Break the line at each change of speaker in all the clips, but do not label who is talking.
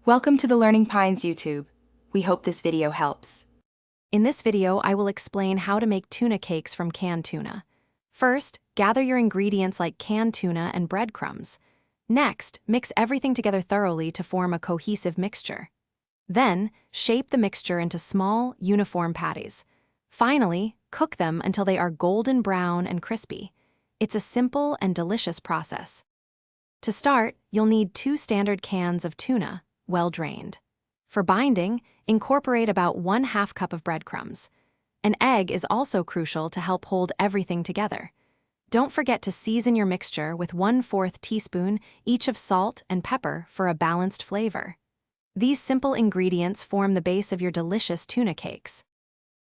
Welcome to the Learning Pines YouTube. We hope this video helps.
In this video, I will explain how to make tuna cakes from canned tuna. First, gather your ingredients like canned tuna and breadcrumbs. Next, mix everything together thoroughly to form a cohesive mixture. Then, shape the mixture into small, uniform patties. Finally, cook them until they are golden brown and crispy. It's a simple and delicious process. To start, you'll need 2 standard cans of tuna, well drained. For binding, incorporate about 1/2 cup of breadcrumbs. An egg is also crucial to help hold everything together. Don't forget to season your mixture with 1/4 teaspoon each of salt and pepper for a balanced flavor. These simple ingredients form the base of your delicious tuna cakes.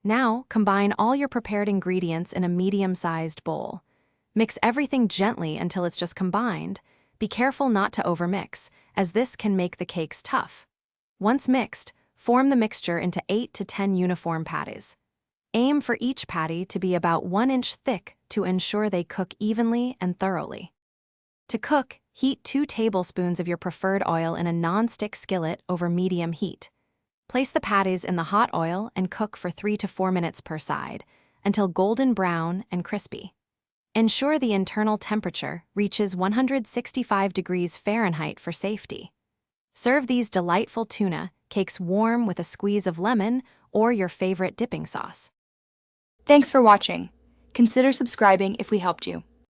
Now, combine all your prepared ingredients in a medium-sized bowl. Mix everything gently until it's just combined. Be careful not to overmix, as this can make the cakes tough. Once mixed, form the mixture into 8 to 10 uniform patties. Aim for each patty to be about 1 inch thick to ensure they cook evenly and thoroughly. To cook, heat 2 tablespoons of your preferred oil in a non-stick skillet over medium heat. Place the patties in the hot oil and cook for 3 to 4 minutes per side, until golden brown and crispy. Ensure the internal temperature reaches 165 degrees Fahrenheit for safety. Serve these delightful tuna cakes warm with a squeeze of lemon or your favorite dipping sauce.
Thanks for watching. Consider subscribing if we helped you.